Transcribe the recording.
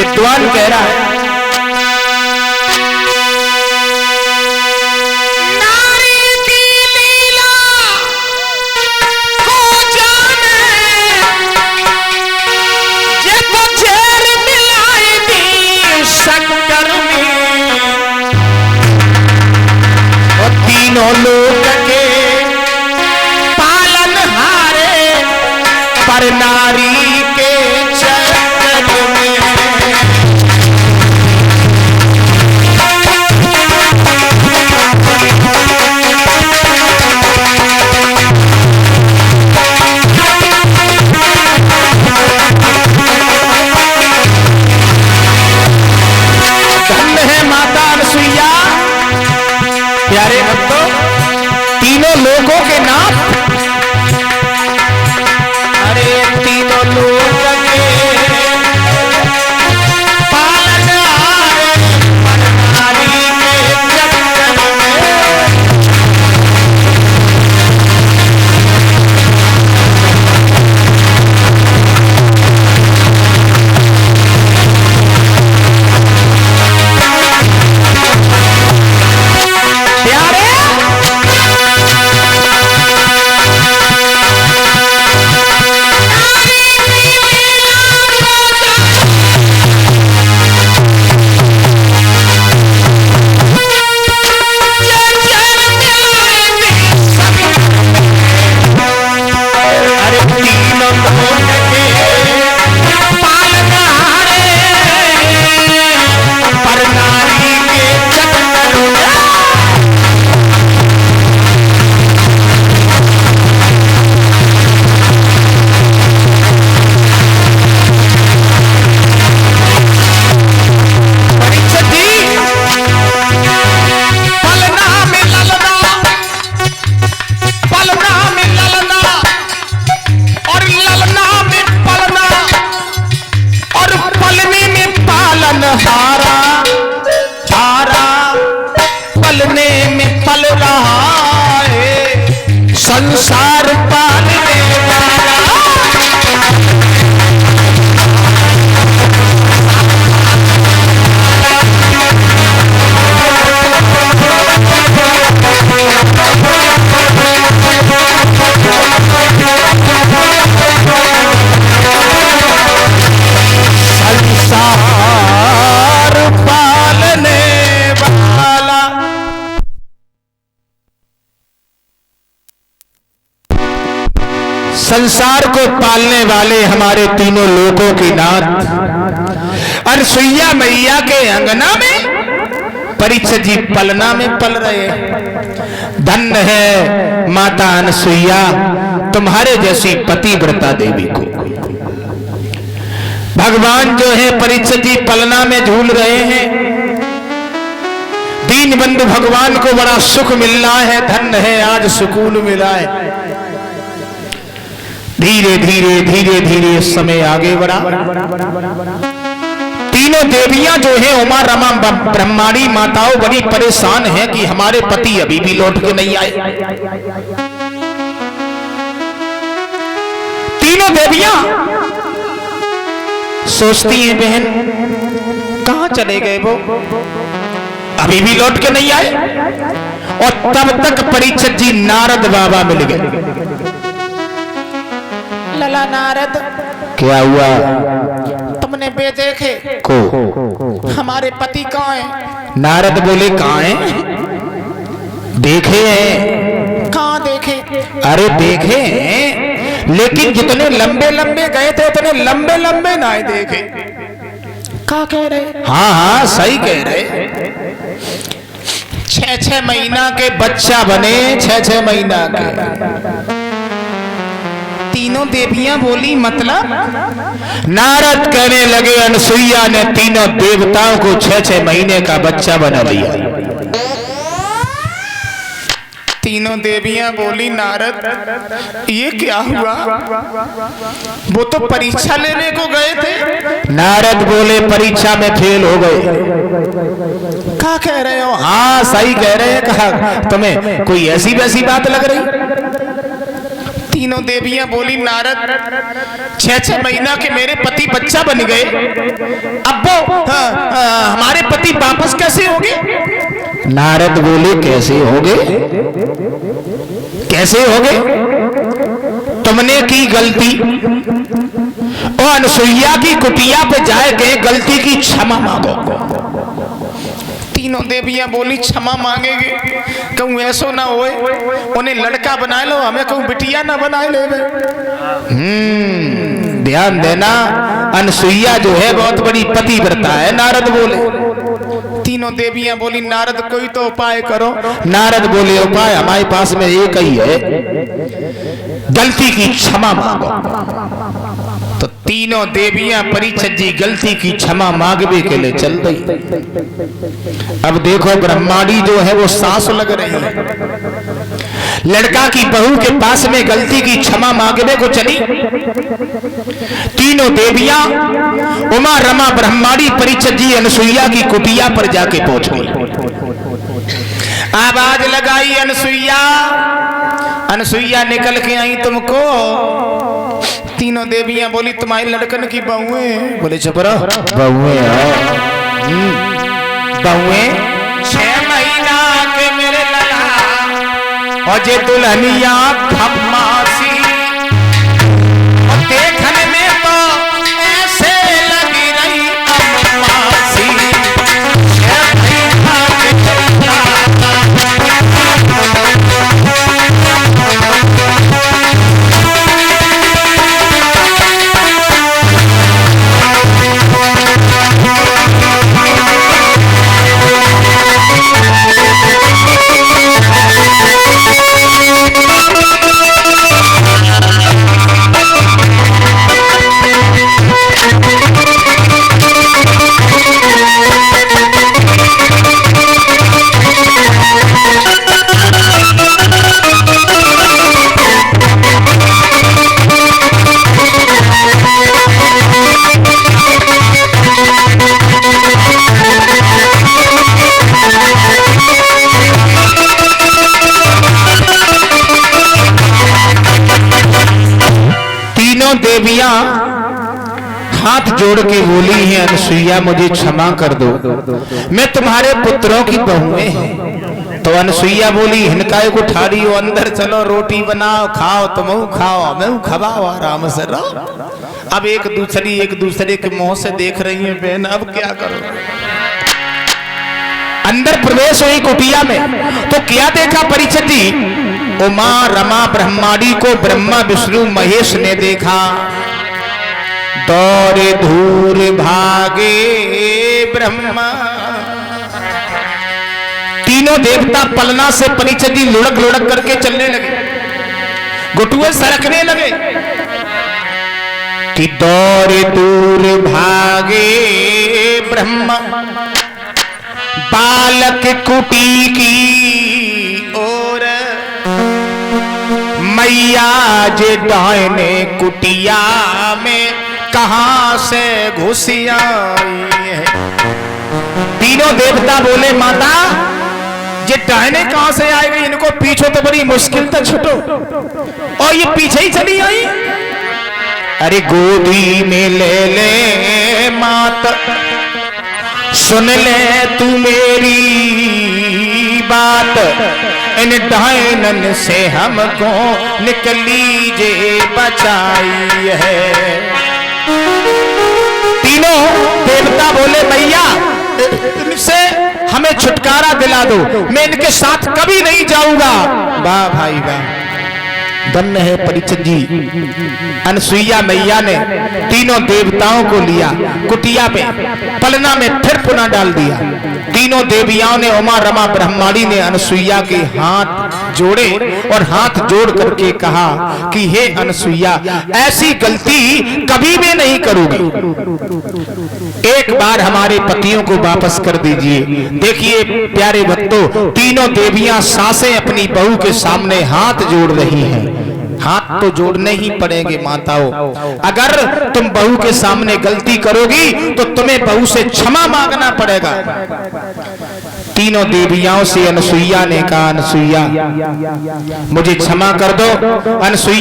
विद्वान कह रहा है लोक के पालन हारे पर नारी के चक्कर में धन्य है माता अनसुईया। प्यारे भक्तों, तीनों लोगों के नाम, अरे तीनों लोग के पालन हारे पर नारी के चक्कर में। संसार पालने वाला संसार को पालने वाले हमारे तीनों लोगों की नाथ अनसुईया मैया के अंगना में परीक्षित जी पलना में पल रहे। धन्य है माता अनसुईया, तुम्हारे जैसी पतिव्रता देवी को। भगवान जो है परीक्षित जी पलना में झूल रहे हैं। दीन बंधु भगवान को बड़ा सुख मिल रहा है। धन्य है आज सुकून मिला है। धीरे धीरे धीरे धीरे समय आगे बढ़ा। तीनों देवियां जो है उमा रमा ब्रह्माणी माताओं बड़ी परेशान हैं कि हमारे पति अभी भी लौट के नहीं आए। तीनों देवियां सोचती हैं बहन कहां चले गए वो, अभी भी लौट के नहीं आए। और तब तक परीक्षित जी नारद बाबा मिल गए। लला नारद, क्या हुआ? तुमने बेदेखे को हमारे पति कहाँ हैं? नारद बोले कहाँ हैं? देखे हैं। कहाँ देखे? अरे देखे हैं, लेकिन जितने लंबे लंबे गए थे उतने लंबे लंबे ना देखे। क्या कह रहे? हाँ हाँ सही कह रहे। 6-6 महीना के बच्चा बने, 6-6 महीना के। तीनों देवियां बोली मतलब? नारद कहने लगे अनसुईया ने तीनों देवताओं को 6-6 महीने का बच्चा बना दिया। तीनों देवियां बोली नारद ये क्या हुआ? वो तो परीक्षा लेने को गए थे। नारद बोले परीक्षा में फेल हो गए। क्या कह रहे हो? हाँ सही कह रहे हैं। कहा तुम्हें कोई ऐसी वैसी बात लग रही? तीनों देवियां बोली नारद 6-6 महीना के मेरे पति बच्चा बन गए, अब वो हमारे पति वापस कैसे होंगे? नारद बोले कैसे होंगे, कैसे होंगे? तुमने की गलती और अनसुईया की कुटिया पे जाए गए, गलती की क्षमा मांगो। तीनों देवियां बोली क्षमा मांगेंगे, कहूँ ऐसो ना होए उन्हें लड़का बना लो, हमें कहूँ बिटिया ना बनाए ले। ध्यान देना, अनसुईया जो है बहुत बड़ी पतिव्रता है। नारद बोले, तीनों देवियां बोली नारद कोई तो उपाय करो। नारद बोले उपाय हमारे पास में एक ही है, गलती की क्षमा मांगो। तो तीनों देवियां परीक्षित जी गलती की क्षमा मांगने के लिए चल गई। अब देखो ब्रह्माणी जो है वो सांस लग रही है, लड़का की बहू के पास में गलती की क्षमा मांगने को चली। तीनों देवियां उमा रमा ब्रह्माणी परीक्षित जी अनसुईया की कुटिया पर जाके पहुंच गई। आवाज लगाई अनसुईया, अनसुईया निकल के आई तुमको। तीनों देवियां बोली तुम्हारी लड़कन की बहुएं। बोले चपरा बहुएं, बहुएं 6 महीना के मेरे लला और जे दुल्हनिया खम्मासी, और देखने में तो ऐसे लगी रही अम्मासी। 6 महीना के देवियां हाथ जोड़ के बोली है अनसुईया मुझे क्षमा कर दो, मैं तुम्हारे पुत्रों की बहुएं हैं। तो अनसुईया बोली हिनकाए को ठारी हो, अंदर चलो रोटी बनाओ खाओ, तुम खाओ मैं खवाओ, आराम से रहो। अब एक दूसरे के मुंह से देख रही है बहन, अब क्या करो। अंदर प्रवेश हुई कुटिया में तो क्या देखा परीक्षित जी, उमा रमा ब्रह्माणी को ब्रह्मा विष्णु महेश ने देखा। दौड़े धूर भागे ब्रह्मा, तीनों देवता पलना से परीक्षित जी लुढ़क लुढ़क करके चलने लगे, घुटुए सरकने लगे कि दौड़े दूर भागे ब्रह्मा, बालक कुटी की ओर मैया जे डायने कुटिया में कहां से घुस आई है। तीनों देवता बोले माता ये डायने कहां से आए गई, इनको पीछे तो बड़ी मुश्किल तक छुटो, और ये पीछे ही चली आई। अरे गोदी में ले माता, सुन ले तू मेरी बात, इन डायनन से हमको निकली जे बचाई है। तीनों देवता बोले मैया इनसे हमें छुटकारा दिला दो, मैं इनके साथ कभी नहीं जाऊंगा। वाह भाई वाह, धन्य है परीक्षित जी। अनसुईया मैया ने तीनों देवताओं को लिया कुटिया पे, पलना में फिर पुनः डाल दिया। तीनों देवियाओं ने उमा रमा ब्रह्माणी ने अनसुईया के हाथ जोड़े और हाथ जोड़ करके कहा कि हे अनसुईया ऐसी गलती कभी भी नहीं करूंगी, एक बार हमारे पतियों को वापस कर दीजिए। देखिए प्यारे भक्तों, तीनों देवियां सासें अपनी बहू के सामने हाथ जोड़ रही हैं। हाथ तो जोड़ने ही पड़ेंगे माताओं, अगर तुम बहू के सामने गलती करोगी तो तुम्हें बहू से क्षमा मांगना पड़ेगा। तीनों देवियाओं से अनसुईया ने कहा अनसुईया मुझे क्षमा कर दो। अनसुईया